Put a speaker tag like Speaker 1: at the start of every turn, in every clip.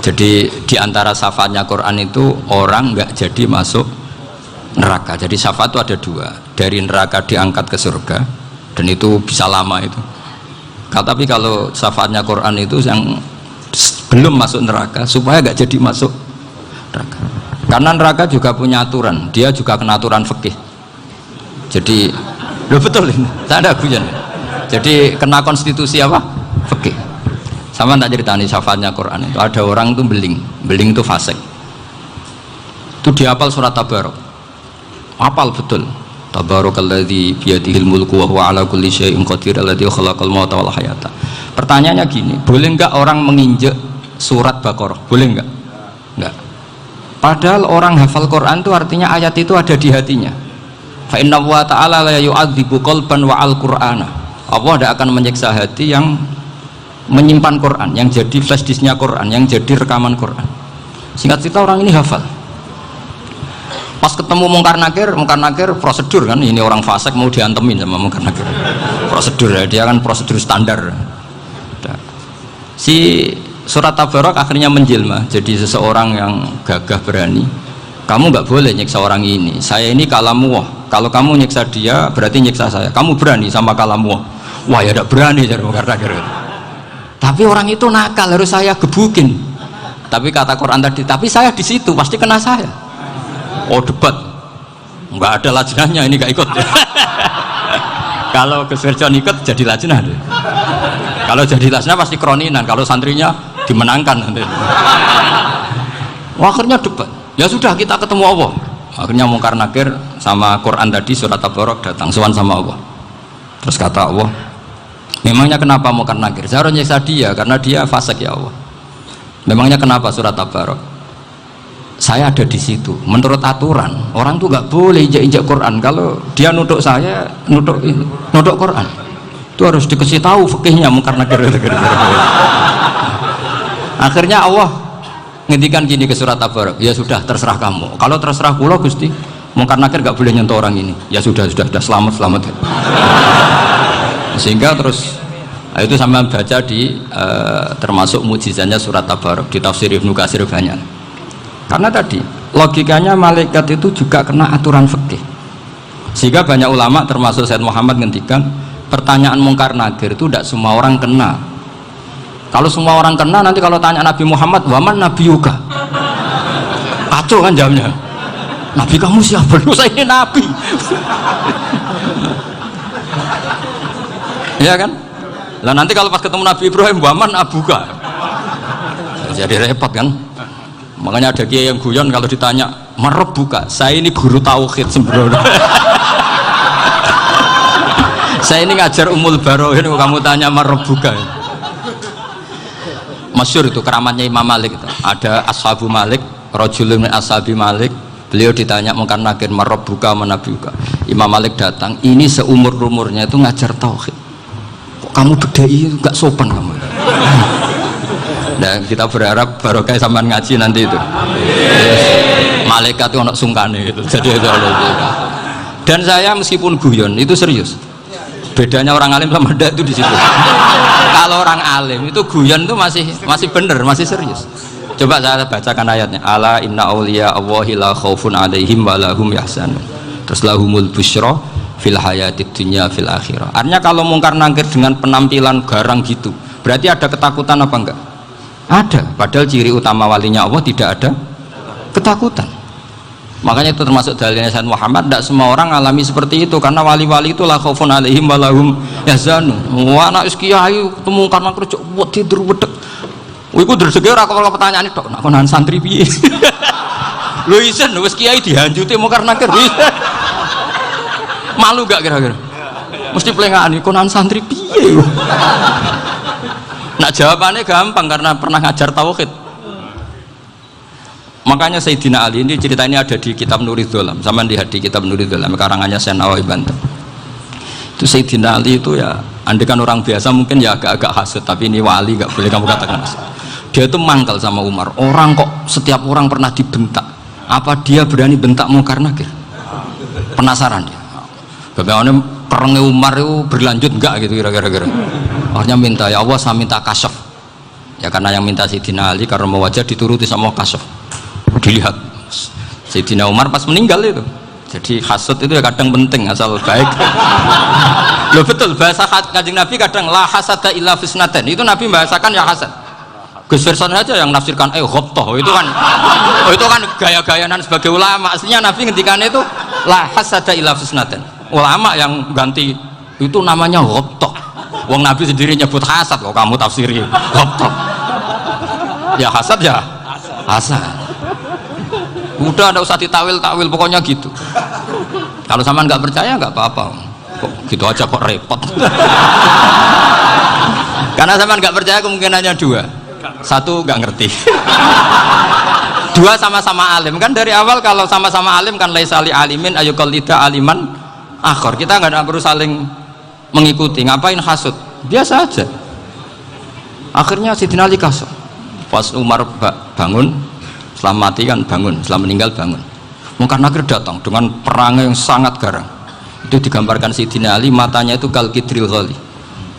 Speaker 1: Jadi di antara syafaatnya Quran itu orang nggak jadi masuk neraka. Jadi syafaat itu ada dua, dari neraka diangkat ke surga, dan itu bisa lama itu. Tapi kalau syafaatnya Quran itu yang belum masuk neraka supaya nggak jadi masuk neraka. Karena neraka juga punya aturan, dia juga kena aturan fikih. Jadi, betul ini, saya ada guyon. Jadi kena konstitusi apa? Fikih. Sama tak ceritani syafaatnya Quran itu ada orang itu beling itu fasik. Itu dihafal surat Tabarok. Hafal betul. Tabarakalladzi biyadihil mulku wa huwa ala kulli syai'in qadir alladzi khalaqal mauta wal hayata. Pertanyaannya gini, boleh enggak orang menginjek surat Baqarah? Boleh enggak? Enggak. Padahal orang hafal Quran itu artinya ayat itu ada di hatinya. Fa inna wa ta'ala la yu'adzibu qalban wa al-Qur'ana. Allah tidak akan menyiksa hati yang menyimpan Quran, yang jadi flash disknya Quran, yang jadi rekaman Quran. Singkat cerita orang ini hafal. Pas ketemu Mungkar Nakir prosedur kan, ini orang fasik mau diantemin sama Mungkar Nakir. Prosedur ya, dia kan prosedur standar. Si surat Tabarok akhirnya menjelma jadi seseorang yang gagah berani. Kamu nggak boleh nyiksa orang ini. Saya ini kalamullah. Kalau kamu nyiksa dia berarti nyiksa saya. Kamu berani sama kalamullah. Wah ya tidak berani jadi Mungkar Nakir. Tapi orang itu nakal, harus saya gebukin. Tapi kata Quran tadi, tapi saya di situ pasti kena saya. Oh debat, nggak ada lajnahnya, ini nggak ikut. Kalau Gus Wirjon ikut jadi lajnah. Kalau jadi lajnah pasti kroninan, kalau santrinya dimenangkan nanti. Wah, akhirnya debat. Ya sudah, kita ketemu Allah. Akhirnya Mungkar Nakir sama Quran tadi surat Tabarok datang sowan sama Allah. Terus kata Allah, memangnya kenapa Mungkar Nakir? Saya harus nyiksa dia karena dia fasik ya Allah. Memangnya kenapa surat Tabarok? Saya ada di situ. Menurut aturan orang tuh nggak boleh injak Quran. Kalau dia nutuk saya, nutuk Quran, itu harus dikasih tahu fikihnya Mungkar Nakir. Akhirnya Allah ngendikan gini ke surat Tabarok, ya sudah terserah kamu. Kalau terserah pulau Gusti, Mungkar Nakir nggak boleh nyentuh orang ini. Ya sudah selamat. Sehingga terus itu sama baca di termasuk mukjizatnya surat Tabarok di tafsir Ibnu Katsir banyak. Karena tadi logikanya malaikat itu juga kena aturan fikih. Sehingga banyak ulama termasuk Said Muhammad ngendikan pertanyaan Mungkar Nakir itu tidak semua orang kena. Kalau semua orang kena, nanti kalau tanya Nabi Muhammad, waman Nabi Yuga, kacau kan jamnya. Nabi kamu siapa? Saya ini Nabi. Ya kan? Lah nanti kalau pas ketemu Nabi Ibrahim, waman Abuka, jadi repot kan? Makanya ada kiai yang guyon kalau ditanya merebuka, saya ini guru tauhid sembrono. Saya ini ngajar Ummul Barohin, kamu tanya merebuka. Masyhur itu keramatnya Imam Malik itu. Ada Ashabu Malik, rajulun min ashabi Malik, beliau ditanya Mungkar Nakir merebuka menabiuka. Imam Malik datang, ini seumur-umurnya itu ngajar tauhid. Kok kamu bedai enggak sopan kamu. Nah, kita berharap barokah sampean ngaji nanti itu. Malaikat itu anak sungkane gitu. Jadi itu. Dan saya meskipun guyon itu serius. Bedanya orang alim sama ndak itu di situ. Kalau orang alim itu guyon itu masih bener, masih serius. Coba saya bacakan ayatnya. Ala inna auliya Allahi la khaufun alaihim wa lahum yahzanun. Terus lahumul busyra fil hayatid dunya fil akhirah. Artinya kalau Mungkar Nakir dengan penampilan garang gitu, berarti ada ketakutan apa enggak? Ada, padahal ciri utama walinya Allah tidak ada ketakutan. Makanya itu termasuk dalilnya Sayyid Muhammad, tidak semua orang alami seperti itu, karena wali-wali itu la khaufun alaihim wa lahum yahzanun. Wah anak kiai ketemu karena kerja tidur wedek. Iku dreseke ora kok pertanyaan tok, nak konan santri piye? Lho isen wis kiai dihanjuti Mungkar Nakir. Malu gak kira-kira? Mesti pelengahan konan santri piye? Nah jawabannya gampang karena pernah ngajar tauhid. Makanya Sayyidina Ali ini cerita ini ada di kitab Nurul Dholam, sama di kitab Nurul Dholam karangannya Syekh Nawawi Banten. Itu Sayyidina Ali itu ya, andekan orang biasa mungkin ya agak-agak hasut, tapi ini wali gak boleh kamu katakan hasut. Dia itu mangkal sama Umar. Orang kok setiap orang pernah dibentak, apa dia berani bentak Mungkar Nakir? Penasaran dia. Bagaimana perangnya Umar itu berlanjut enggak gitu kira-kira. Akhirnya minta, ya Allah saya minta kasyaf, Ya karena yang minta Sayyidina Ali karena mau wajah dituruti sama kasuf. Dilihat Sayyidina Umar pas meninggal itu. Jadi hasud itu ya kadang penting asal baik. Loh betul, bahasa Kanjeng Nabi kadang la hasada illa fisnaten. Itu Nabi membahasakan ya hasad. Gus Verson aja yang nafsirkan ghobtoh itu kan gaya-gayanan sebagai ulama. Aslinya Nabi ngendikannya itu la hasada illa fisnaten. Ulama yang ganti itu namanya ghobtoh. Wong Nabi sendiri nyebut hasad kok kamu tafsiri ghobtoh. Ya hasad ya hasad. Udah, nggak usah ditawil-tawil, pokoknya gitu. Kalau sama nggak percaya nggak apa-apa. Kok gitu aja kok repot. Karena sama nggak percaya kemungkinannya dua. Satu nggak ngerti. Dua sama-sama alim. Kan dari awal kalau sama-sama alim kan laisali alimin ayuqallida aliman akhor. Kita nggak perlu saling mengikuti. Ngapain hasud? Biasa aja. Akhirnya Sayyidina Ali kasut. Pas Umar bangun, setelah mati kan bangun, setelah meninggal bangun. Munkar Nakir datang dengan perangai yang sangat garang. Itu digambarkan Sayyidina Ali, matanya itu kal kidril ghali,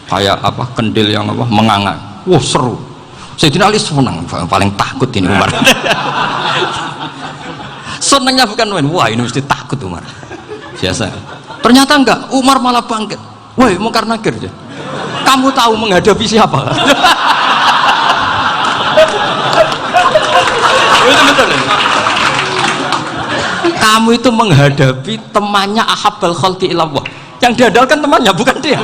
Speaker 1: kayak apa, kendil yang apa, menganga. Wah seru. Sayyidina Ali senang, paling takut ini Umar. Senangnya bukan main, wah ini mesti takut Umar. Biasa. Ternyata enggak, Umar malah bangkit. Woi Munkar Nakir, kamu tahu menghadapi siapa? Itu betul ya? Kamu itu menghadapi temannya ahabbal khalqi ilallah. Yang diandalkan temannya bukan dia.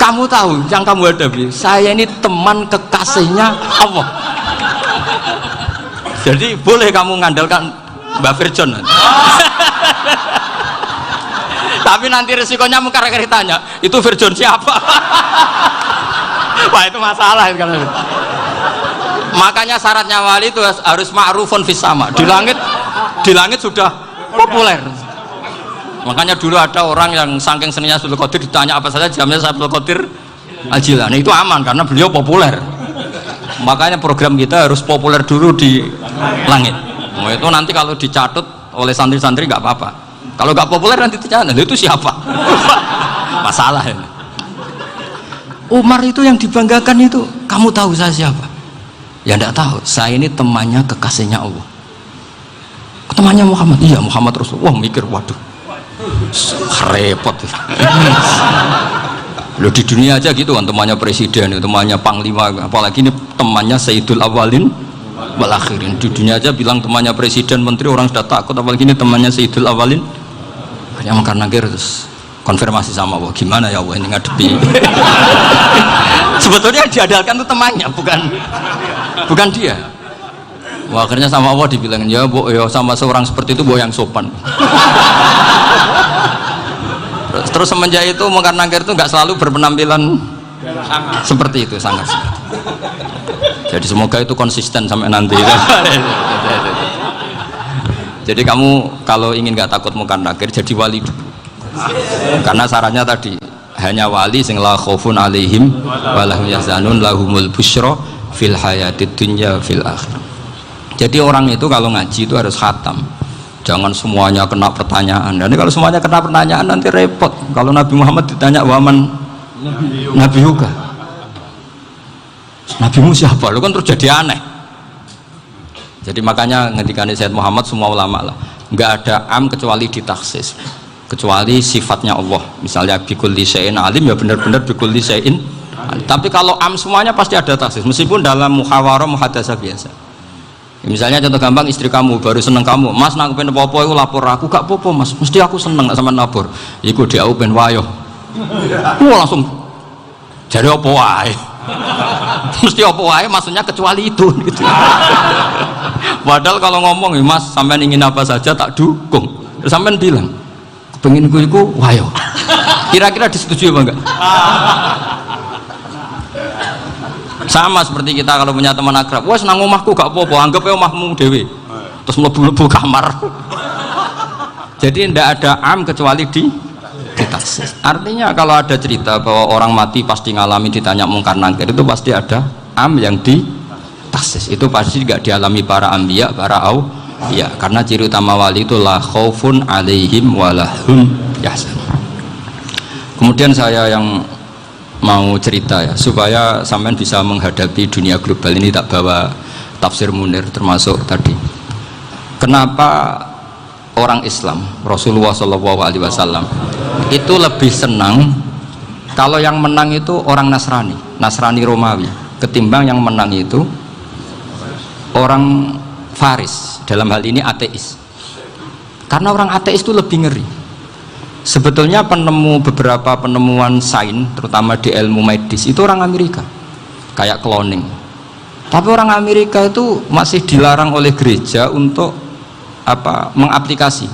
Speaker 1: Kamu tahu yang kamu hadapi, saya ini teman kekasihnya Allah. Jadi boleh kamu mengandalkan Mbak Firjon. Tapi nanti resikonya Munkar Nakir tanya, itu Firjon siapa? Wah itu masalah kan. Makanya syaratnya wali itu harus ma'rufun fis sama. Di langit sudah populer. Makanya dulu ada orang yang saking seninya Abdul Qadir ditanya apa saja jamnya Abdul Qadir Al-Jilani, itu aman karena beliau populer. Makanya program kita harus populer dulu di langit. Nah, itu nanti kalau dicatut oleh santri-santri nggak apa-apa. Kalau nggak populer nanti dicatat itu siapa? Masalah ini. Umar itu yang dibanggakan itu, kamu tahu saya siapa? Ya enggak tahu, saya ini temannya kekasihnya Allah. Temannya Muhammad, iya Muhammad Rasulullah. Wah mikir, waduh repot. Loh di dunia aja gitu kan, temannya presiden, temannya panglima, apalagi ini temannya Sayyidul Awalin wal Akhirin. Di dunia aja bilang temannya presiden, menteri, orang sudah takut, apalagi ini temannya Sayyidul Awalin. Akhirnya Munkar Nakir terus konfirmasi sama Allah, gimana ya Allah ini ngadepi. Sebetulnya diandalkan itu temannya, bukan dia. Wah, akhirnya sama Allah dibilang, ya bu, ya sama seorang seperti itu bu yang sopan. Terus semenjak itu Munkar Nakir itu nggak selalu berpenampilan seperti itu, sangat. Jadi semoga itu konsisten sampai nanti. Jadi kamu kalau ingin nggak takut Munkar Nakir, jadi wali dulu. Karena syaratnya tadi hanya wali sing la khaufun alaihim wa lahum yahzanun lahumul busyra fil hayatid dunya fil akhirah. Jadi orang itu kalau ngaji itu harus khatam. Jangan semuanya kena pertanyaan. Dan kalau semuanya kena pertanyaan nanti repot. Kalau Nabi Muhammad ditanya waman Nabi juga. Nabimu siapa? Lu kan terus jadi aneh. Jadi makanya ngendikane Sayyid Muhammad semua ulama lah, nggak ada am kecuali ditaksis. Kecuali sifatnya Allah, misalnya bikulli syai'in alim, ya benar-benar bikulli syai'in. Tapi kalau am semuanya pasti ada taksis, meskipun dalam muhawarah muhadasah biasa. Ya, misalnya contoh gampang, istri kamu baru seneng kamu, mas nak pengen popo itu lapor aku, gak popo mas, mesti aku seneng sama lapor. Iku dia pengen wayo, langsung jadi apa wae. Mesti apa wae, maksudnya kecuali itu. Gitu. Padahal kalau ngomong, mas sampean ingin apa saja tak dukung. Terus sampean bilang, pengen gue itu wayo. Kira-kira disetujui apa enggak? Sama seperti kita kalau punya teman akrab, wah senang omahku gak apa-apa, anggap ya omahmu dewe, terus mlebu-mlebu kamar. Jadi tidak ada am kecuali di taksis. Artinya kalau ada cerita bahwa orang mati pasti ngalami ditanya Munkar Nakir, itu pasti ada am yang di taksis. Itu pasti gak dialami para ambiya, para ya, karena ciri utama wali itu la khaufun alaihim walahum yahzanun. Kemudian saya yang mau cerita ya supaya sampean bisa menghadapi dunia global ini. Tak bawa tafsir Munir termasuk tadi. Kenapa orang Islam Rasulullah SAW itu lebih senang kalau yang menang itu orang Nasrani Romawi ketimbang yang menang itu orang Faris, dalam hal ini ateis. Karena orang ateis itu lebih ngeri. Sebetulnya beberapa penemuan sains terutama di ilmu medis itu orang Amerika, kayak cloning. Tapi orang Amerika itu masih dilarang oleh gereja untuk mengaplikasi,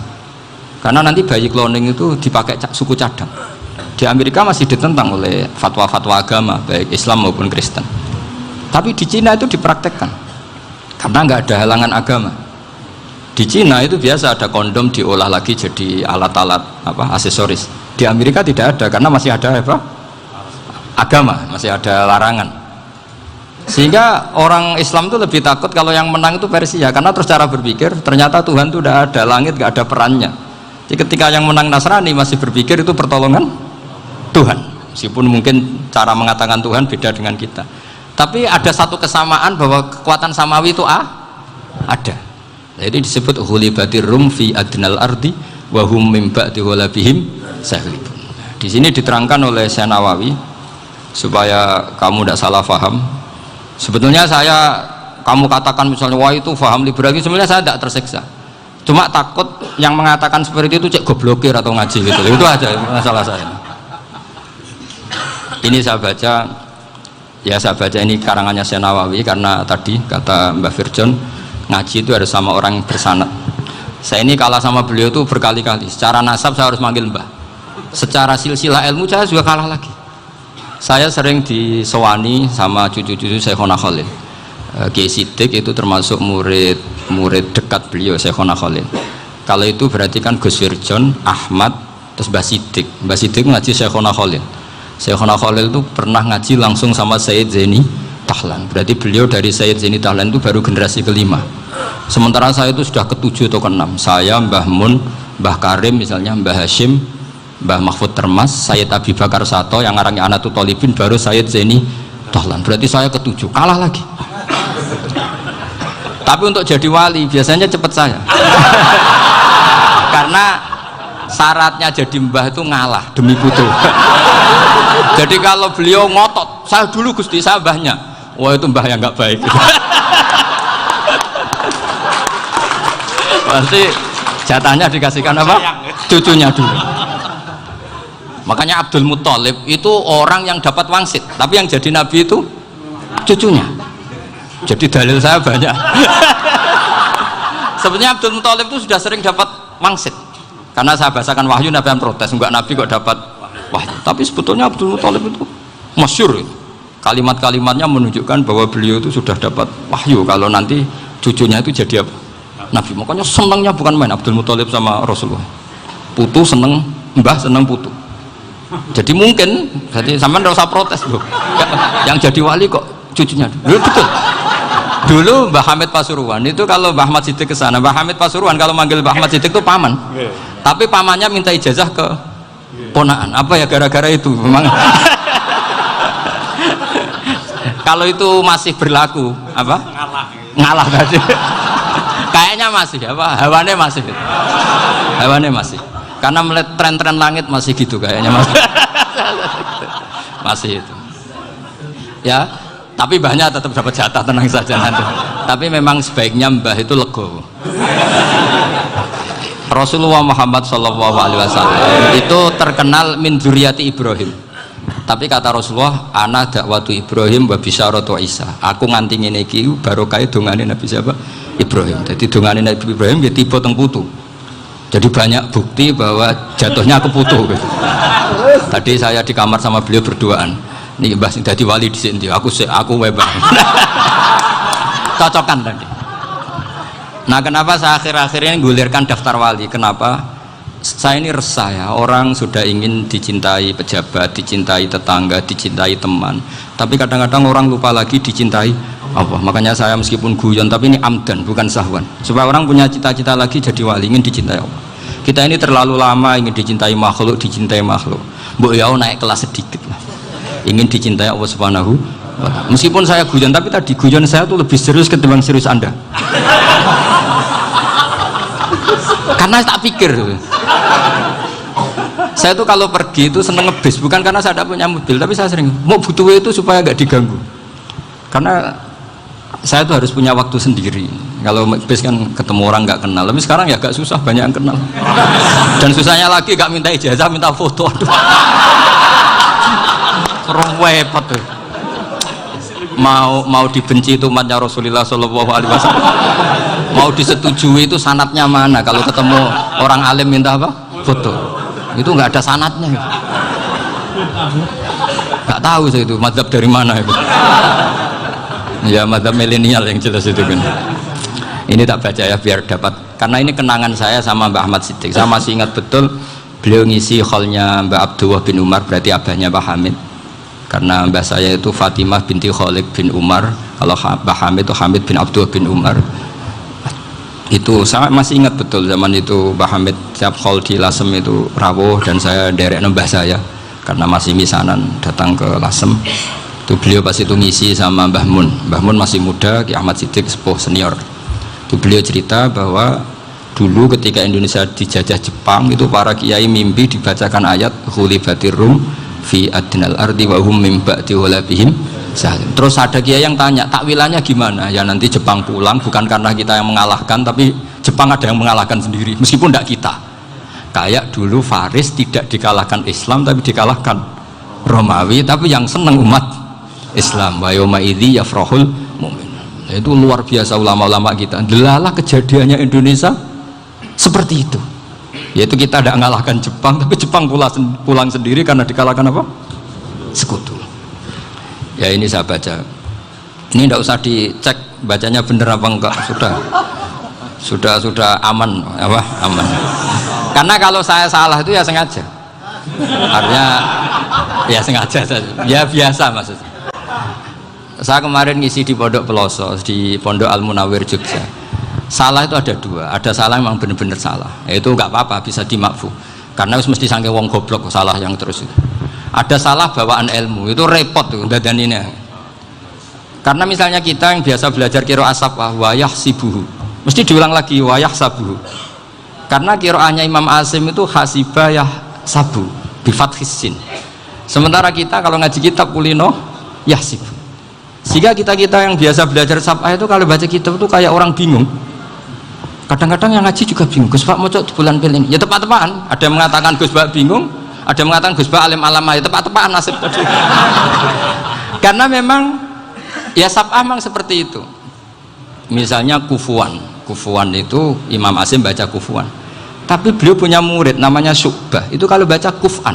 Speaker 1: karena nanti bayi cloning itu dipakai suku cadang. Di Amerika masih ditentang oleh fatwa-fatwa agama baik Islam maupun Kristen. Tapi di Cina itu dipraktekkan karena nggak ada halangan agama. Di Cina itu biasa ada kondom diolah lagi jadi alat-alat aksesoris. Di Amerika tidak ada karena masih ada agama, masih ada larangan. Sehingga orang Islam itu lebih takut kalau yang menang itu Persia, karena terus cara berpikir ternyata Tuhan itu udah ada, langit nggak ada perannya. Jadi ketika yang menang Nasrani masih berpikir itu pertolongan Tuhan, meskipun mungkin cara mengatakan Tuhan beda dengan kita. Tapi ada satu kesamaan bahwa kekuatan samawi itu ada. Jadi disebut ghulibatir rum fi adnal ardi wa hum min ba'di ghalabihim sahlibun. Di sini diterangkan oleh Syekh Nawawi supaya kamu tidak salah paham. Sebetulnya kamu katakan misalnya wah itu paham liberalisme, sebenarnya saya tidak tersiksa. Cuma takut yang mengatakan seperti itu cek goblokir atau ngaji gitu. Itu aja masalah saya. Ini saya baca ini karangannya Syekh Nawawi karena tadi kata Mbah Firjon ngaji itu harus sama orang bersanad. Saya ini kalah sama beliau itu berkali-kali. Secara nasab saya harus manggil Mbah. Secara silsilah ilmu saya juga kalah lagi. Saya sering disewani sama cucu-cucu Syekhona Khalil. Kiai Siddiq itu termasuk murid dekat beliau Syekhona Khalil. Kalau itu berarti kan Gus Firjon, Ahmad, terus Mbah Siddiq. Mbah Siddiq ngaji Syekhona Khalil. Syekhona Khalil itu pernah ngaji langsung sama Sayyid Zaini Tahlan. Berarti beliau dari Sayyid Zaini Tahlan itu baru generasi kelima. Sementara saya itu sudah ke-7 atau ke-6. Saya, Mbah Mun, Mbah Karim misalnya, Mbah Hashim, Mbah Mahfud Termas, Sayyid Abi Bakar Sato yang ngarangnya Anatul Thalibin, baru Sayyid Zaini Tahlan. Berarti saya ke-7, kalah lagi. Tapi untuk jadi wali biasanya cepat saya. Karena syaratnya jadi mbah itu ngalah demi putu. Jadi kalau beliau ngotot, saya dulu Gusti, saya mbahnya. Wah itu mbah yang nggak baik. Pasti jatahnya dikasihkan apa? Cucunya dulu. Makanya Abdul Muthalib itu orang yang dapat wangsit, tapi yang jadi nabi itu cucunya. Jadi dalil saya banyak. Sebenarnya Abdul Muthalib itu sudah sering dapat wangsit. Karena saya bahasakan wahyu, nabi yang protes, enggak nabi kok dapat wahyu. Tapi sebetulnya Abdul Muthalib itu masyhur. Kalimat-kalimatnya menunjukkan bahwa beliau itu sudah dapat wahyu kalau nanti cucunya itu jadi apa? Nabi. Makanya senangnya bukan main Abdul Muthalib sama Rasulullah. Putu seneng, mbah seneng putu. Jadi mungkin, jadi sampean enggak usah protes loh. Yang jadi wali kok cucunya. Loh, betul. Dulu Mbah Hamid Pasuruan itu kalau Mbah Ahmad Siddiq ke sana, Mbah Hamid Pasuruan kalau manggil Mbah Ahmad Siddiq itu paman. Tapi pamannya minta ijazah ke ponaan. Apa ya gara-gara itu memang. Kalau itu masih berlaku apa? Ngalah tadi. Kayaknya masih apa? Hawane masih. Karena melihat tren-tren langit masih gitu kayaknya masih. Masih itu. Ya, tapi mbahnya tetap dapat jatah, tenang saja nanti. Tapi memang sebaiknya mbah itu legowo. Rasulullah Muhammad SAW itu terkenal min dzurriyyati Ibrahim. Tapi kata Rasulullah, ana dakwatu Ibrahim wa bisyaratu Isa. Aku nganti ngene iki barokah dongane Nabi siapa? Ibrahim. Jadi dongane Nabi Ibrahim ya tiba teng putu. Jadi banyak bukti bahwa jatuhnya ke putu gitu. Tadi saya di kamar sama beliau berduaan. Nih Mbah sing dadi wali di sini, aku webang. Cocokan tadi. Nah, kenapa saya akhir-akhir ini gulirkan daftar wali? Kenapa? Saya ini resah ya, orang sudah ingin dicintai pejabat, dicintai tetangga, dicintai teman. Tapi kadang-kadang orang lupa lagi dicintai Allah. Makanya saya meskipun guyon, tapi ini amdan, bukan sahwan. Supaya orang punya cita-cita lagi jadi wali, ingin dicintai Allah. Kita ini terlalu lama ingin dicintai makhluk. Mbok ya naik kelas sedikit lah. ingin dicintai Allah Subhanahu wa Ta'ala. Meskipun saya guyon, tapi tadi guyon saya tuh lebih serius ketimbang serius Anda. Karena tak pikir, saya tuh kalau pergi itu seneng ngebis, bukan karena saya tidak punya mobil, tapi saya sering mau butuh itu supaya nggak diganggu. Karena saya tuh harus punya waktu sendiri. Kalau bis kan ketemu orang nggak kenal, tapi sekarang ya agak susah, banyak yang kenal. Dan susahnya lagi nggak minta ijazah, minta foto. Repot tuh. Mau dibenci itu umatnya Rasulullah Shallallahu Alaihi Wasallam, mau disetujui itu sanatnya mana? Kalau ketemu orang alim minta apa? Foto. Itu nggak ada sanatnya. Nggak tahu saya itu mazhab dari mana itu. Ya mazhab milenial yang jelas itu kan. Ini tak baca ya biar dapat, karena ini kenangan saya sama Mbak Ahmad Siddiq. Saya masih ingat betul beliau ngisi hallnya Mbak Abdullah bin Umar, berarti abahnya Pak Hamid. Karena mbah saya itu Fatimah binti Khalid bin Umar, kalau Mbah Hamid itu Hamid bin Abdullah bin Umar. Itu saya masih ingat betul zaman itu Mbah Hamid tiap hall di Lasem itu rawuh, dan saya derek mbah saya karena masih misanan datang ke Lasem. Itu beliau pas itu ngisi sama Mbah Mun. Mbah Mun masih muda, Ki Ahmad Siddiq sepuh senior. Itu beliau cerita bahwa dulu ketika Indonesia dijajah Jepang itu para kiai mimpi dibacakan ayat ghulibatir rum fi adnal ardi wa hum min ba'di ghalabihim salim. Terus ada kiai yang tanya, takwilannya gimana? Ya nanti Jepang pulang bukan karena kita yang mengalahkan, tapi Jepang ada yang mengalahkan sendiri meskipun tidak kita. Kayak dulu Faris tidak dikalahkan Islam tapi dikalahkan Romawi, tapi yang senang umat Islam. Wa yauma idzi yafrahul mu'min. Itu luar biasa ulama-ulama kita. Delalah kejadiannya Indonesia seperti itu. Yaitu kita tidak mengalahkan Jepang, tapi Jepang pulang sendiri karena dikalahkan apa? Sekutu. Ya ini saya baca. Ini tidak usah dicek bacanya bener apa enggak, sudah aman apa? Aman. Karena kalau saya salah itu ya sengaja. Artinya ya sengaja saja. Ya biasa maksudnya. Saya kemarin ngisi di Pondok Peloso, di Pondok Al Munawir Jogja. Salah itu ada dua, ada salah memang benar-benar salah, itu nggak apa-apa, bisa dimakfu, karena mesti sangke wong goblok salah yang terus itu. Ada salah bawaan ilmu, itu repot tuh dadaninnya. Karena misalnya kita yang biasa belajar qiraah sabah wayah sibuhu, mesti diulang lagi wayah sabuhu. Karena qiraahnya Imam Asim itu hasibah yah sabu bifathis sin. Sementara kita kalau ngaji kitab kulino yah sibu. Sehingga kita yang biasa belajar sabah itu kalau baca kitab itu kayak orang bingung. Kadang-kadang yang ngaji juga bingung, Gus Pak mau di bulan pilih ya tepat-tepatan. Ada yang mengatakan Gus Pak bingung, ada yang mengatakan Gus Pak alim alama, ya tepat-tepatan nasib tadi. Karena memang ya sab'ah memang seperti itu. Misalnya kufuan itu Imam Asim baca kufuan, tapi beliau punya murid namanya Syu'bah, itu kalau baca kuf'an.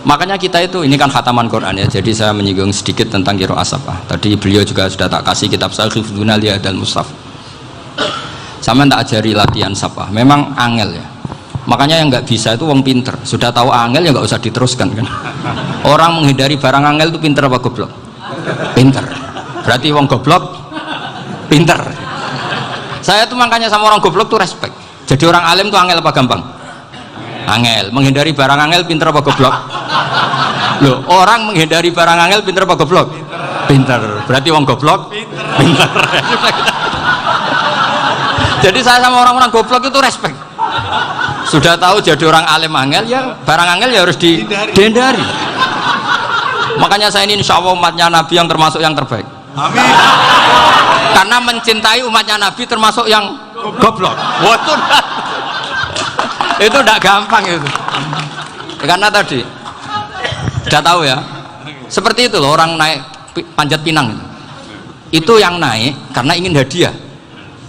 Speaker 1: Makanya kita itu, ini kan khataman Quran ya, jadi saya menyinggung sedikit tentang qiraah sab'ah. Tadi beliau juga sudah tak kasih kitab saya Hifdzuna Liyadal Mushaf. Sama tak ajari latihan sab'ah, memang angel ya. Makanya yang nggak bisa itu wong pinter, sudah tahu angel ya nggak usah diteruskan kan. Orang menghindari barang angel itu pinter apa goblok? Pinter. Berarti wong goblok pinter. Saya tuh makanya sama orang goblok tuh respect. Jadi orang alim tuh angel apa gampang? Angel. Menghindari barang angel pinter apa goblok? Loh, orang menghindari barang angel pinter apa goblok? Pinter. Berarti wong goblok pinter. Jadi saya sama orang-orang goblok itu respect. Sudah tahu jadi orang alim angel ya, barang angel ya harus dihindari. Makanya saya ini insya Allah umatnya Nabi yang termasuk yang terbaik. Amin. Karena mencintai umatnya Nabi termasuk yang goblok. Waduh, itu tidak gampang itu. Karena tadi sudah tahu ya, seperti itu loh orang naik panjat pinang itu yang naik karena ingin hadiah.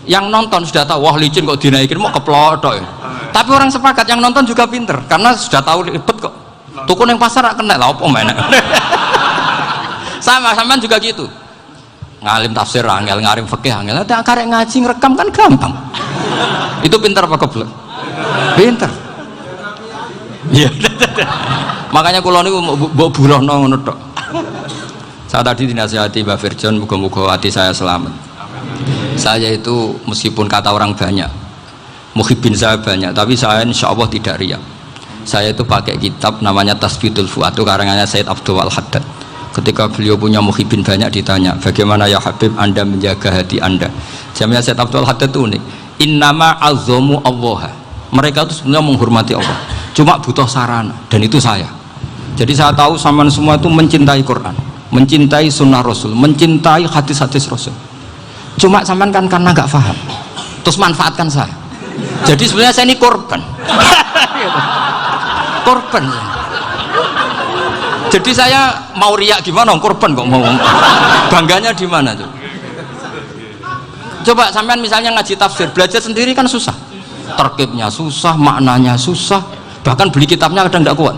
Speaker 1: Yang nonton sudah tahu, wah licin kok dinaikin mau keplodok ya. Tapi orang sepakat yang nonton juga pinter karena sudah tahu ribet kok. Tukun yang pasar kena lah apa mana. Sama juga gitu. Ngalim tafsir angel, ngalim fikih angel. Ada karek ngaji ngerekam kan gampang. Itu pinter apa goblok? Pinter. Iya. Makanya kula niku mbok burohno ngono tok. Saya tadi dinasihati Mbak Firjon, muga-muga hati saya selamat. Saya itu meskipun kata orang banyak, muhibbin saya banyak, tapi saya insya Allah tidak riya. Saya itu pakai kitab namanya Tasbitul Fuad, itu karangannya Said Abdul Al-Haddad. Ketika beliau punya muhibin banyak ditanya, bagaimana ya Habib Anda menjaga hati Anda? Jamnya Said Abdul Haddad itu unik. Innama azzamu Allah. Mereka itu sebenarnya menghormati Allah, cuma butuh sarana, dan itu saya. Jadi saya tahu sampean semua itu mencintai Quran, mencintai sunnah Rasul, mencintai hadis-hadis Rasul. Cuma sampean kan karena nggak paham, terus manfaatkan saya. Jadi sebenarnya saya ini korban. Korban. Jadi saya mau riak gimana? Korban kok mau. Bangganya di mana tuh? Coba sampean misalnya ngaji tafsir, belajar sendiri kan susah. Terkibnya susah, maknanya susah, bahkan beli kitabnya kadang tidak kuat.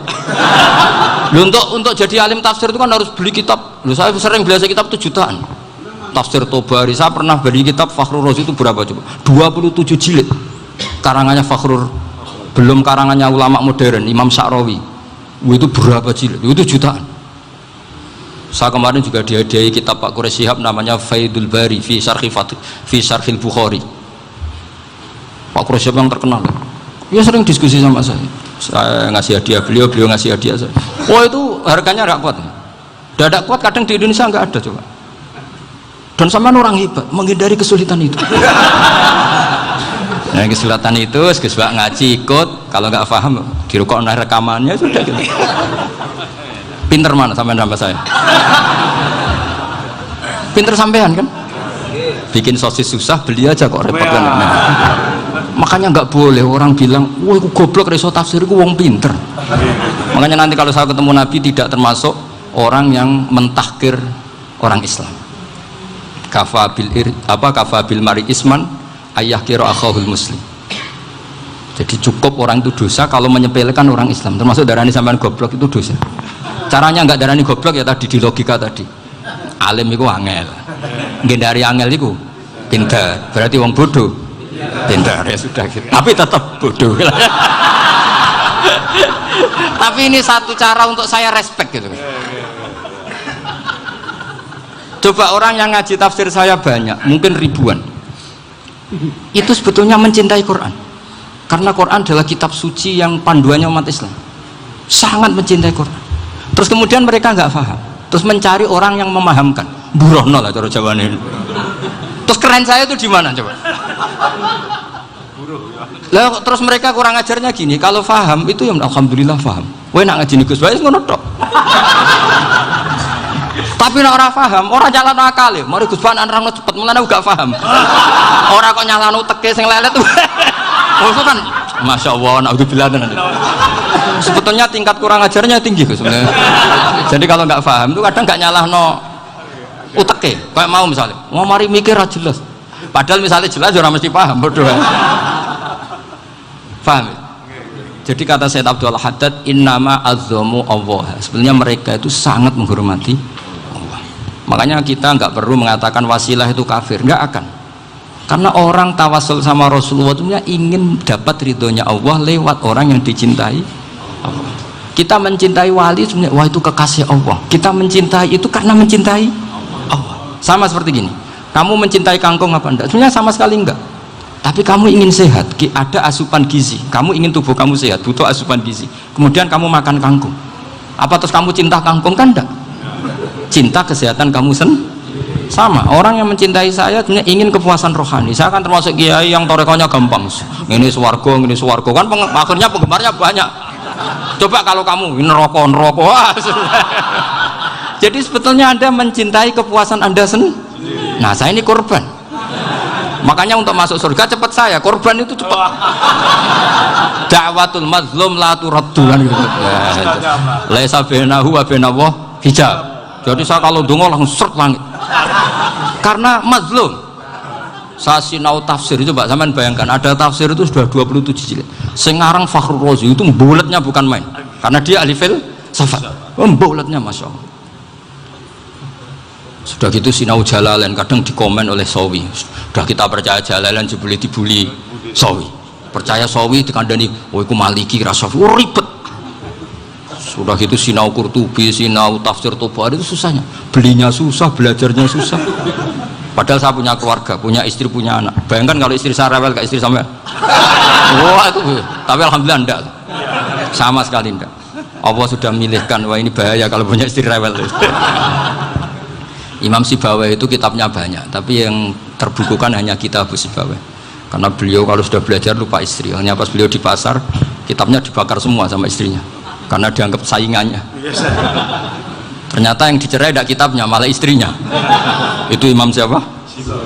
Speaker 1: Untuk jadi alim tafsir itu kan harus beli kitab. Saya sering belajar kitab itu jutaan. Tafsir Tobari, saya pernah beli kitab Fakhrur Razi itu berapa coba? 27 jilid. Karangannya Fakhrur, belum karangannya ulama modern, Imam Sa'rawi. Itu berapa jilid? Itu jutaan. Saya kemarin juga dihadiahi kitab Pak Quraish Shihab namanya Faidul Bari fi Syarhil Bukhari. Pak Quraish Shihab yang terkenal. Dia sering diskusi sama saya. Saya ngasih hadiah beliau ngasih hadiah saya. Oh itu harganya nggak kuat. Tidak kuat kadang di Indonesia nggak ada coba. Dan sama orang hebat menghindari kesulitan itu. Nah kesulitan itu, sebab ngaji ikut, kalau nggak paham dirukok rekamannya sudah gitu. Pinter mana sampean sama saya? Pinter sampean kan? Bikin sosis susah, beli aja kok repot kan? Nah, makanya nggak boleh orang bilang, wah aku goblok reso tafsir, aku wong pinter. Makanya nanti kalau saya ketemu Nabi tidak termasuk orang yang mentahkir orang Islam. Kafabil mari isman ayah kira akhahul muslim. Jadi cukup orang itu dosa kalau menyepelekan orang Islam, termasuk darani sampean goblok itu dosa. Caranya nggak darani goblok ya tadi di logika tadi. Alim itu angel, dari angel itu pintar, berarti wong bodoh pintar ya sudah gitu. Tapi tetap bodoh. Tapi ini satu cara untuk saya respect gitu. Coba orang yang ngaji tafsir saya banyak, mungkin ribuan. Itu sebetulnya mencintai Quran. Karena Quran adalah kitab suci yang panduannya umat Islam. Sangat mencintai Quran. Terus kemudian mereka nggak paham. Terus mencari orang yang memahamkan. Burono lah cara Jawane. Terus keren saya itu di mana coba? Lah terus mereka kurang ajarnya gini, kalau paham itu ya alhamdulillah paham. Kowe nak ngaji Gus Bae ngono tok. Tapi nek ora paham, ora nyalano akale. Mari Gus Bae nerangno cepet, mulane gak paham. Ora kok nyalano teke sing lelet. Oh itu kan Masya Allah, naudzubillah. Sebetulnya tingkat kurang ajarnya tinggi sebenarnya. Jadi kalau nggak paham itu kadang nggak nyalahno uteke. Kayak mau misalnya, mau mari mikir aja jelas. Padahal misalnya jelas orang mesti paham, bodoh. Paham? Jadi kata Said Abdul Haddad, innama azzamu Allah. Sebenarnya mereka itu sangat menghormati Allah. Makanya kita nggak perlu mengatakan wasilah itu kafir, nggak akan. Karena orang tawasul sama Rasulullah itu ingin dapat ridhonya Allah lewat orang yang dicintai Allah. Kita mencintai wali sebenarnya, wah itu kekasih Allah. Kita mencintai itu karena mencintai Allah. Sama seperti gini, kamu mencintai kangkung apa enggak? Sebenarnya sama sekali enggak. Tapi kamu ingin sehat, ada asupan gizi. Kamu ingin tubuh kamu sehat, butuh asupan gizi. Kemudian kamu makan kangkung. Apa terus kamu cinta kangkung? Kan enggak. Cinta kesehatan kamu sama. Orang yang mencintai saya sebenarnya ingin kepuasan rohani. Saya kan termasuk kiai yang torekonya gampang. Ini swarga, kan akhirnya penggemarnya banyak. Coba kalau kamu neraka. Jadi sebetulnya Anda mencintai kepuasan Anda sendiri. Nah, saya ini korban. Makanya untuk masuk surga cepat saya. Korban itu cepat. Da'watul mazlum la turaddu kan gitu. Laisa bainahu wa bainallah hijab. Jadi saya kalau dongo langsung seret langit. Karena mazlum. Saya sinau tafsir itu Pak, sampean bayangkan ada tafsir itu sudah 27 jilid. Sekarang Fakhrur Razi itu bulatnya bukan main. Karena dia ahli filsafat. Bulatnya Masya Allah. Sudah gitu sinau Jalalain kadang dikomen oleh Sawi. Sudah kita percaya Jalalain jebule dibuli Sawi. Percaya Sawi dikandani, "Oh iku Maliki Rasafi." Oh, ribet. Sudah gitu sinau Qurtubi, sinau tafsir Tobari itu susahnya. Belinya susah, belajarnya susah. Padahal saya punya keluarga, punya istri, punya anak. Bayangkan kalau istri saya rewel kayak istri sampai. Wah itu, tapi alhamdulillah enggak. Sama sekali enggak. Allah sudah milihkan, wah ini bahaya kalau punya istri rewel. Imam Sibawai itu kitabnya banyak, tapi yang terbukukan hanya kitab Sibawai. Karena beliau kalau sudah belajar lupa istri. Hanya pas beliau di pasar, kitabnya dibakar semua sama istrinya. Karena dianggap saingannya. Ternyata yang dicerai tidak kitabnya, malah istrinya. Itu Imam siapa?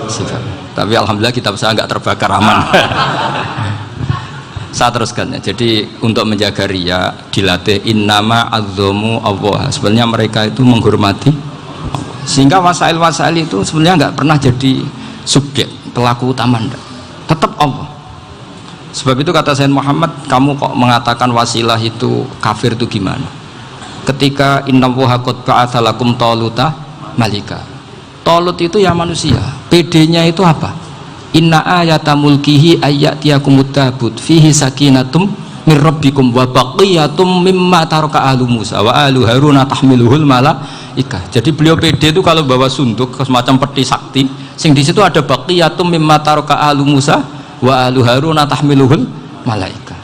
Speaker 1: Sibawai. Tapi alhamdulillah kitab saya nggak terbakar, aman. Saya teruskan ya. Jadi untuk menjaga ria dilatih innama azzamu Allah. Sebenarnya mereka itu menghormati Allah. Sehingga wasail itu sebenarnya nggak pernah jadi subjek pelaku utama, enggak. Tetap Allah. Sebab itu kata Sayyid Muhammad, kamu kok mengatakan wasilah itu kafir itu gimana? Ketika innallaha qad ba'atsa lakum taluta malika. Talut itu ya manusia. PD-nya itu apa? Inna ayata mulkihi ayyatiyakumut tabut fihi sakinatum mir rabbikum wa baqiyatum mimma taraka ahlu Musa wa ahlu Haruna tahmiluhul malaika. Jadi beliau PD itu kalau bawa sunduk semacam peti sakti, sing di situ ada baqiyatum mimma taraka ahlu Musa wa ahlu Haruna tahmiluhul malaika.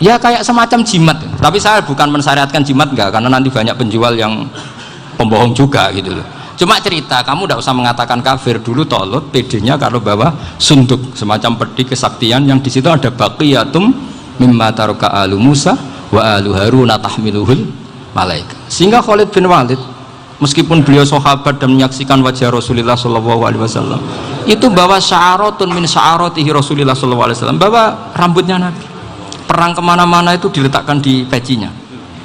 Speaker 1: Ya kayak semacam jimat. Tapi saya bukan mensyariatkan jimat enggak, karena nanti banyak penjual yang pembohong juga gitu loh. Cuma cerita, kamu tidak usah mengatakan kafir. Dulu Tolut PD-nya kalau bawa sunduk semacam peti kesaktian yang di situ ada baqiyatum mimma taraka alu Musa wa alu Haruna tahmiluhul malaika. Sehingga Khalid bin Walid meskipun beliau sahabat dan menyaksikan wajah Rasulullah SAW, itu bawa sya'aratun min sya'aratihi Rasulullah SAW, bawa rambutnya Nabi. Perang kemana-mana itu diletakkan di pecinya.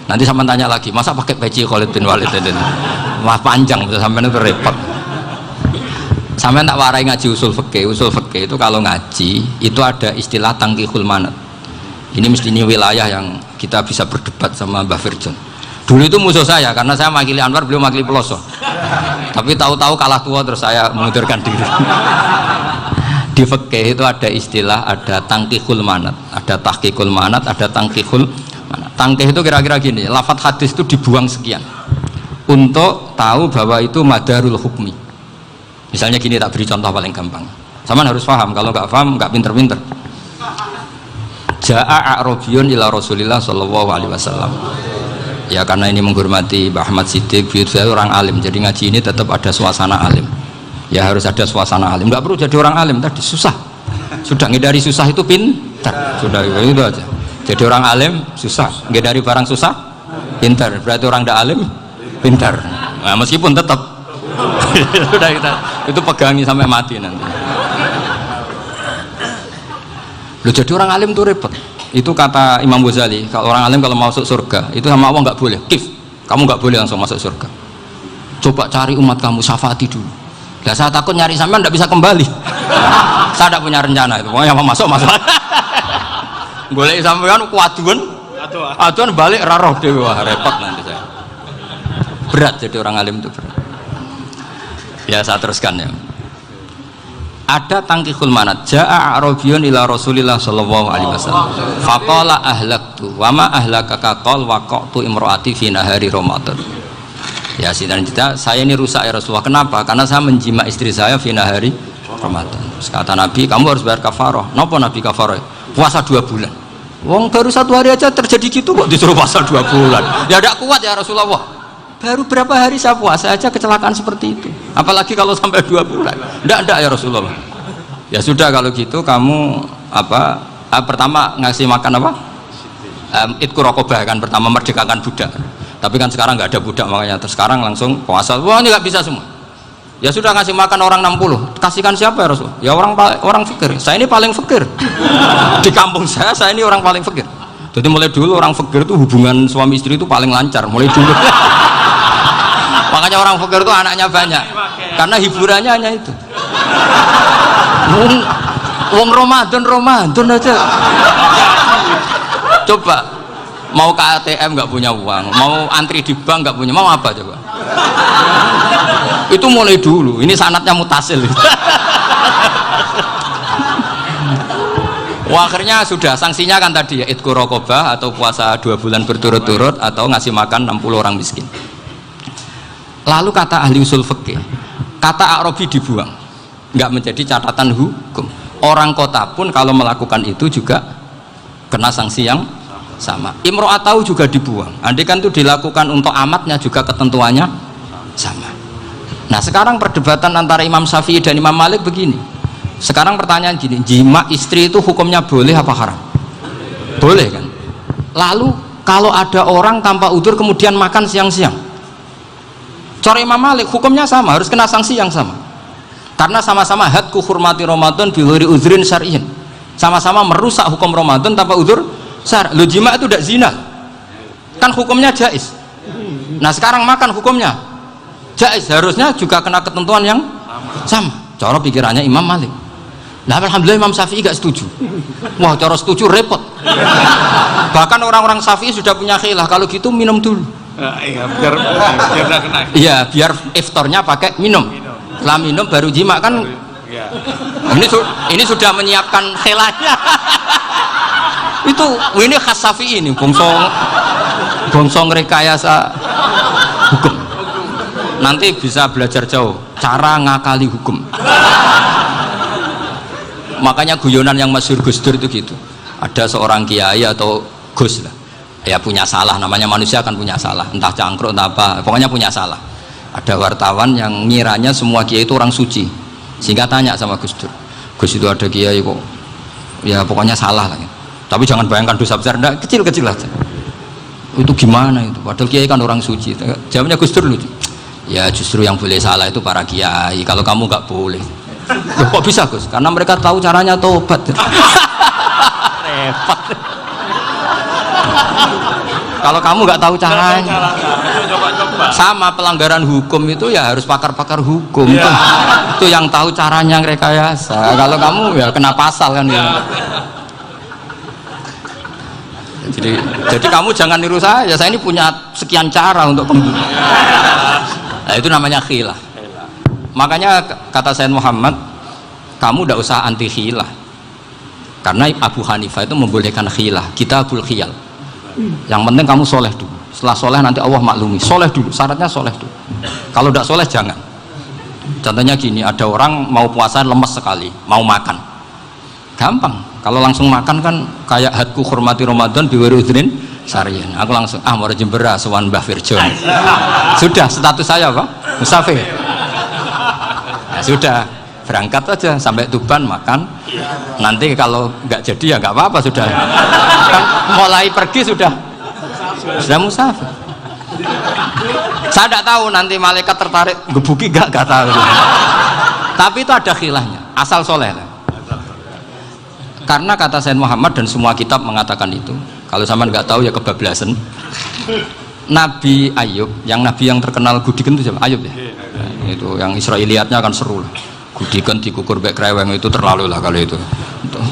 Speaker 1: Nanti sama tanya lagi, masa pakai peci Khalid bin Walid ini? Wah panjang, sampai itu repot. Sampai tak warai ngaji usul fikih. Usul fikih itu kalau ngaji itu ada istilah tangkihul manat. Ini mesti ini wilayah yang kita bisa berdebat sama Mbah Firjon. Dulu itu musuh saya karena saya makili Anwar, beliau makili Peloso. Tapi tahu-tahu kalah tua terus saya mengundurkan diri. Di fikih itu ada istilah, ada tangkihul manat, ada tahqiqul manat, ada tangkihul manat. Tangkih itu kira-kira gini, lafadz hadis itu dibuang sekian untuk tahu bahwa itu madarul hukmi. Misalnya gini, tak beri contoh paling gampang. Sama harus paham, kalau nggak paham nggak pinter-pinter. Ja'a a'rabiyun ila Rasulillah sallallahu alaihi wasallam. Ya karena ini menghormati Mbah Ahmad Siddiq, saya orang alim, jadi ngaji ini tetap ada suasana alim. Ya harus ada suasana alim. Nggak perlu jadi orang alim tadi, susah. Sudah ngedari susah itu pintar. Sudah itu aja. Jadi orang alim susah, ngedari barang susah pintar. Berarti orang tidak alim pintar. Nah, meskipun tetap sudah kita itu pegangi sampai mati nanti. Loh, jadi orang alim tuh repot. Itu kata Imam Ghazali, kalau orang alim kalau mau masuk surga itu sama Allah nggak boleh. Kif, kamu nggak boleh langsung masuk surga. Coba cari umat kamu, syafaati dulu. Nah, saya takut nyari sampean nggak bisa kembali. Saya tidak punya rencana itu. Pokoknya mau masuk. Boleh sampean kuaduan, aduan balik raroh dewe, wah repot nanti saya. Berat jadi orang alim itu berat. Ya saya teruskan ya. Ada tangkihul manat. Ja'a a'rabiyun ila Rasulillah sallallahu alaihi wasallam. Faqala ahlaktu wa ma ahlakaka qal waqa'tu imraati fi nahari Ramadan. Ya sidang kita, saya ini rusak ya Rasulullah. Kenapa? Karena saya menjima istri saya fi nahari Ramadan. Kata Nabi, kamu harus bayar kafarah. Napa Nabi kafarah? Puasa 2 bulan. Wong baru 1 hari aja terjadi gitu kok disuruh puasa 2 bulan. Ya tidak kuat ya Rasulullah. Baru berapa hari saya puasa aja kecelakaan seperti itu. Apalagi kalau sampai 2 bulan. Tidak ya Rasulullah. Ya sudah kalau gitu kamu apa? Pertama ngasih makan apa? Itqu raqabah kan, pertama merdekakan budak. Tapi kan sekarang nggak ada budak makanya terus sekarang langsung puasa. Wah ini nggak bisa semua. Ya sudah ngasih makan orang 60. Kasihkan siapa ya Rasul? Ya orang fakir. Saya ini paling fakir. Di kampung saya ini orang paling fakir. Jadi mulai dulu orang fakir itu hubungan suami istri itu paling lancar mulai dulu. Makanya orang fakir itu anaknya banyak. Karena hiburannya hanya itu. Wong Ramadan aja. Coba mau ke ATM nggak punya uang, mau antri di bank nggak punya, mau apa coba? Itu mulai dulu. Ini sanatnya mutasil. Wah, akhirnya sudah sanksinya kan tadi ya itqu raqabah atau puasa 2 bulan berturut-turut atau ngasih makan 60 orang miskin. Lalu kata ahli usul fikih, kata a'rabi dibuang, nggak menjadi catatan hukum. Orang kota pun kalau melakukan itu juga kena sanksi yang sama. Imro'atahu juga dibuang. Andai kan itu dilakukan untuk amatnya juga ketentuannya sama. Nah sekarang perdebatan antara Imam Syafi'i dan Imam Malik begini. Sekarang pertanyaan gini, jima istri itu hukumnya boleh apa haram? Boleh kan? Lalu kalau ada orang tanpa udzur kemudian makan siang-siang, cara Imam Malik hukumnya sama, harus kena sanksi yang sama. Karena sama-sama hadku hurmati Ramadan bighairi udzrin syar'iyyin. Sama-sama merusak hukum Ramadan tanpa udzur syar'. Lo jima itu tidak zina. Kan hukumnya jaiz. Nah, sekarang makan hukumnya jaiz, harusnya juga kena ketentuan yang sama. Cara pikirannya Imam Malik. Nah, alhamdulillah Imam Syafi'i gak setuju. Wah, cara setuju repot. Bahkan orang-orang Syafi'i sudah punya khilaf, kalau gitu minum dulu.
Speaker 2: Iya, biar gak kena.
Speaker 1: Iya, biar iftarnya pakai minum. Setelah minum baru jima kan.
Speaker 2: Iya.
Speaker 1: Ini sudah menyiapkan khilafnya. ini khas Syafi'i ini, bongsong rekayasa hukum. Nanti bisa belajar jauh cara ngakali hukum. Makanya guyonan yang masyhur Gus Dur itu gitu. Ada seorang kiai atau Gus lah, ya punya salah, namanya manusia kan punya salah, entah cangkruk entah apa, pokoknya punya salah. Ada wartawan yang ngiranya semua kiai itu orang suci, sehingga tanya sama Gus Dur, Gus itu ada kiai kok ya pokoknya salah lah, tapi jangan bayangkan dosa besar, enggak, kecil-kecil aja. Itu gimana itu, padahal kiai kan orang suci. Jawabnya Gus Dur lucu, ya justru yang boleh salah itu para kiai, kalau kamu nggak boleh. Loh, kok bisa Gus? Karena mereka tahu caranya tobat. Repot. Kalau kamu nggak tahu caranya, sama pelanggaran hukum itu ya harus pakar-pakar hukum. Ya. Itu yang tahu caranya rekayasa. Kalau kamu ya kena pasal kan ya. Jadi kamu jangan niru saya. Saya ini punya sekian cara untuk nah, itu namanya khilaf. Makanya kata Sayyid Muhammad, kamu tidak usah anti khilah, karena Abu Hanifah itu membolehkan khilah, kitabul khiyal. Yang penting kamu soleh dulu, setelah soleh nanti Allah maklumi. Soleh dulu, syaratnya soleh dulu. Kalau tidak soleh jangan. Contohnya gini, ada orang mau puasa lemes sekali, mau makan, gampang. Kalau langsung makan kan kayak hadku hormati Ramadan biwari udhrin syar'iyyin. Aku langsung mau jembera sowan Mbah Firjon. Sudah status saya Pak musafir. Sudah berangkat aja sampai Tuban makan, nanti kalau nggak jadi ya nggak apa-apa, sudah kan mulai pergi sudah musafir. Saya tidak tahu nanti malaikat tertarik gebuki nggak tahu, tapi itu ada khilafnya, asal soleh lah. Karena kata Sayyid Muhammad dan semua kitab mengatakan itu, kalau sama nggak tahu ya kebablasan. Nabi Ayub, nabi yang terkenal gudikan itu siapa? Ayub ya. Itu yang Israiliyatnya akan seru lah. Gudikan dikukur bek kreweng itu terlalu lah kalau itu.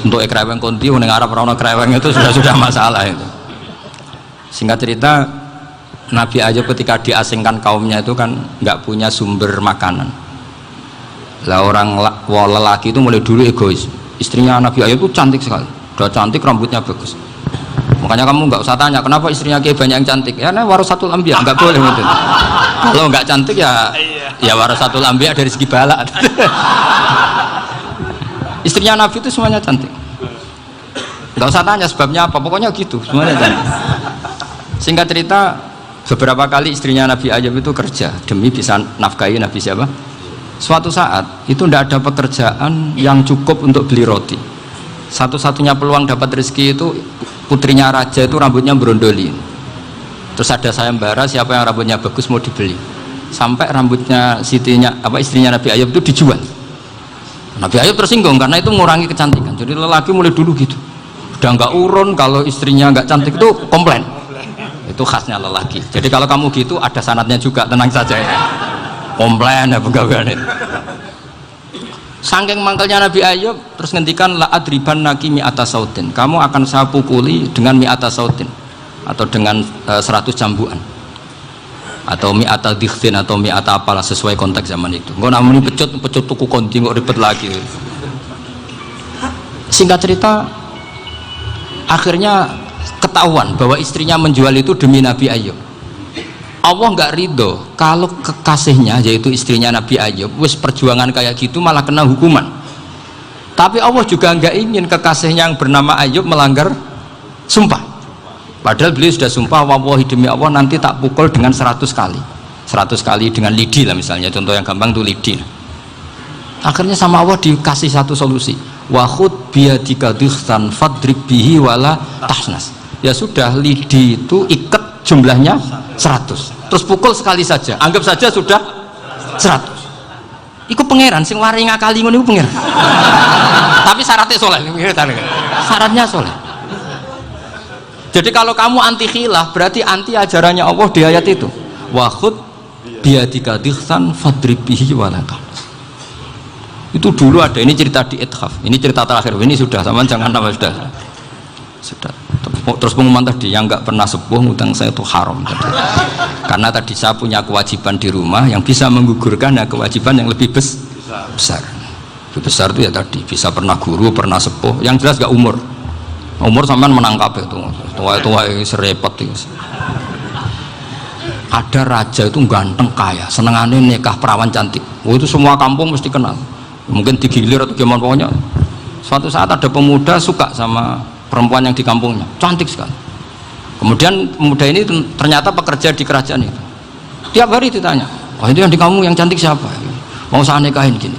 Speaker 1: Untuk kreweng konti ning Arab ora ono kreweng itu sudah masalah itu. Singkat cerita, Nabi Ayub ketika diasingkan kaumnya itu kan nggak punya sumber makanan. Lah orang lelaki itu mulai dulu egois. Istrinya Nabi Ayub itu cantik sekali, udah cantik, rambutnya bagus. Makanya kamu nggak usah tanya kenapa istrinya kayak banyak yang cantik. Ya nah, warasatul anbiya, nggak boleh gitu. Kalau nggak cantik ya warasatul anbiya dari segi balak. Istrinya Nabi itu semuanya cantik. Nggak usah tanya sebabnya apa, pokoknya gitu, semuanya cantik. Singkat cerita, beberapa kali istrinya Nabi Ayub itu kerja demi bisa nafkahi Nabi siapa? Suatu saat itu tidak ada pekerjaan yang cukup untuk beli roti. Satu-satunya peluang dapat rezeki itu putrinya raja itu rambutnya berondoli. Terus ada sayembara siapa yang rambutnya bagus mau dibeli. Sampai rambutnya istrinya Nabi Ayub itu dijual. Nabi Ayub tersinggung karena itu mengurangi kecantikan. Jadi lelaki mulai dulu gitu. Udah nggak urun kalau istrinya nggak cantik itu komplain. Itu khasnya lelaki. Jadi kalau kamu gitu ada sanadnya juga, tenang saja ya. Komplain ya pegawai itu. Saking mangkelnya Nabi Ayub terus ngendikan la adriban naki mi'ata sautin, kamu akan saya pukuli dengan mi'ata sautin atau dengan 100 cambukan atau mi'ata dikhtin atau mi'ata apalah sesuai konteks zaman itu. Enggak namanya pecut tuku konti kok ribet lagi. Singkat cerita akhirnya ketahuan bahwa istrinya menjual itu demi Nabi Ayub. Allah nggak ridho kalau kekasihnya yaitu istrinya Nabi Ayub wis perjuangan kayak gitu malah kena hukuman. Tapi Allah juga nggak ingin kekasihnya yang bernama Ayub melanggar sumpah. Padahal beliau sudah sumpah, wallahi demi Allah nanti tak pukul dengan 100 kali. 100 kali dengan lidi lah misalnya, contoh yang gampang tuh lidi. Akhirnya sama Allah dikasih satu solusi. Wa khud biyadika dikhtan fadrib bihi wala tahnas. Ya sudah, lidi itu ikat jumlahnya 100. Terus pukul sekali saja. Anggap saja sudah 100. Iku pangeran sing wari ngakali ngono iku pangeran. Tapi syaratnya soleh. Syaratnya soleh. Jadi kalau kamu anti khilaf berarti anti ajarannya Allah di ayat itu. Wa khud biyadika dikhtan fadrib bihi wala tahnas. Itu dulu ada, ini cerita di Ithaf, ini cerita terakhir, ini sudah, sama jangan tambah sudah. Terus pengumuman tadi, yang nggak pernah sepuh ngutang saya itu haram tadi. Karena tadi saya punya kewajiban di rumah yang bisa menggugurkan ya kewajiban yang lebih besar. Lebih besar itu ya tadi, bisa pernah guru, pernah sepuh, yang jelas nggak umur sampean menangkap itu, tua serepot itu. Ada raja itu ganteng kaya, senengannya nikah perawan cantik, itu semua kampung mesti kenal. Mungkin digilir atau gimana pokoknya. Suatu saat ada pemuda suka sama perempuan yang di kampungnya, cantik sekali. Kemudian pemuda ini ternyata pekerja di kerajaan itu. Tiap hari ditanya, wah itu yang di kamu yang cantik siapa? Mau saya nikahin gini.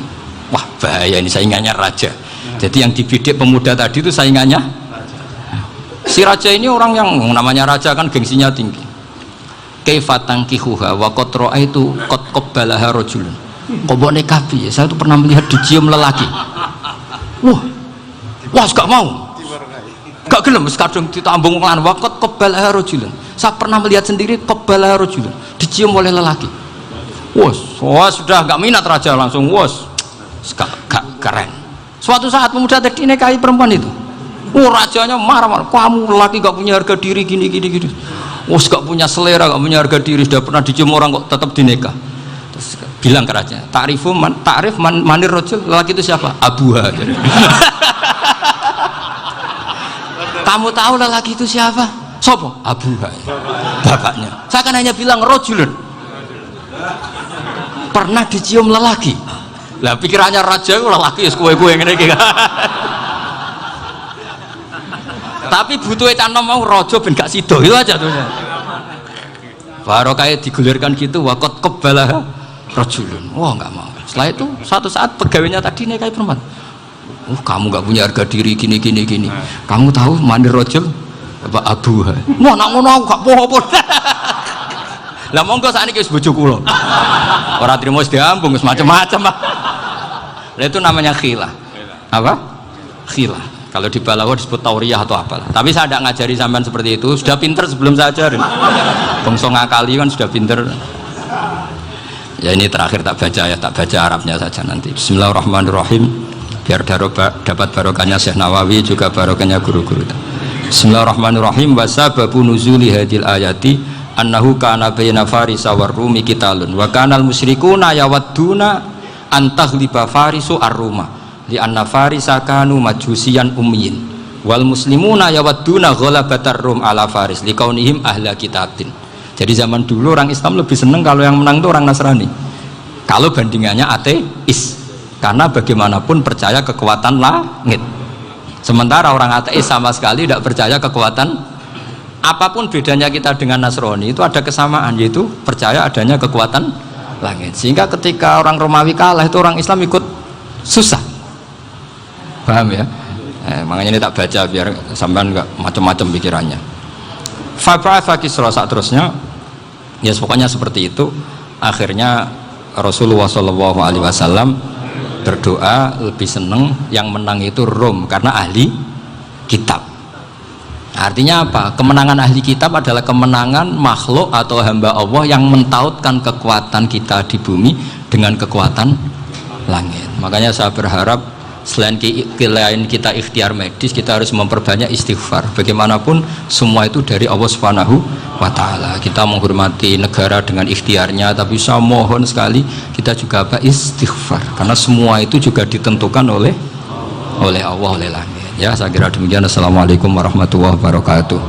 Speaker 1: Wah bahaya, ini saingannya raja. Jadi yang dibidik pemuda tadi itu saingannya. Si raja ini orang yang namanya raja kan gengsinya tinggi. Kaifatang kihuha wa qad ra'aitu qad qabbalaha rajulun. Kobok nikapi, saya tuh pernah melihat dicium lelaki. Wah, gak mau, gak gelem, kadang ditambung lan wakot kobal harojulun. Saya pernah melihat sendiri kobal harojulun, dicium oleh lelaki. Wah, sudah gak minat raja langsung, gak keren. Suatu saat pemuda tadi nikahi perempuan itu. Rajanya marah-marah, kamu lelaki gak punya harga diri gini. Gak punya selera, gak punya harga diri, sudah pernah dicium orang kok tetap dinikah. Bilang ke raja, ta'rif manir rajul, lelaki itu siapa? Abuha. Kamu tahu lelaki itu siapa? Sopo? Abuha. Bapaknya. Saya kan hanya bilang rajulun. Pernah dicium lelaki. Lah pikirannya raja itu lelaki ya kue-kue ngene iki. Tapi butuhnya canom mau raja ben gak sido itu aja tuh. Baru kayak digulirkan gitu, wakot kebalah rajulun. Wah nggak mau. Setelah itu suatu saat pegawainya tadi nikahi perempuan. Kamu nggak punya harga diri gini. Kamu tahu mandir rajul apa abuha? Wah nak ngono aku gak apa-apa. Lah monggo sakniki wis bojo kula. Ora trimo wis diambung wis macam-macam. Lah itu namanya khilah. Apa? Khilah. Kalau di Balawa disebut tauriyah atau apalah. Tapi saya tidak ngajari sampean seperti itu. Sudah pinter sebelum saya ajarin. Bangsa ngakali kan sudah pinter. Ya ini terakhir tak baca Arabnya saja nanti. Bismillahirrahmanirrahim. Biar dapat barokahnya Syekh Nawawi juga barokahnya guru-guru. Bismillahirrahmanirrahim. Wasababu nuzuli hadil ayati annahu kana baina farisa war rumi qitalun wa kana al musyrikuna yawadduna an taghliba farisu ar-ruma li anna farisa kanu majusiyan ummiyin wal muslimuna yawadduna ghalabatar rum ala faris liqaunihim ahla kitabin. Jadi zaman dulu orang Islam lebih senang kalau yang menang itu orang Nasrani. Kalau bandingannya ateis, karena bagaimanapun percaya kekuatan langit. Sementara orang ateis sama sekali tidak percaya kekuatan. Apapun bedanya kita dengan Nasrani itu ada kesamaan, yaitu percaya adanya kekuatan langit. Sehingga ketika orang Romawi kalah itu orang Islam ikut susah. Paham ya? Makanya ini tak baca biar sampean nggak macam-macam pikirannya. Fab'atha Kisra saat terusnya. Ya pokoknya seperti itu. Akhirnya Rasulullah SAW berdoa lebih seneng yang menang itu Rom karena ahli kitab. Artinya apa? Kemenangan ahli kitab adalah kemenangan makhluk atau hamba Allah yang mentautkan kekuatan kita di bumi dengan kekuatan langit. Makanya saya berharap selain kita ikhtiar medis, kita harus memperbanyak istighfar. Bagaimanapun semua itu dari Allah Subhanahu wa ta'ala. Kita menghormati negara dengan ikhtiarnya, tapi saya mohon sekali kita juga istighfar, karena semua itu juga ditentukan oleh Allah, oleh langit. Ya, saya kira demikian. Assalamualaikum warahmatullahi wabarakatuh.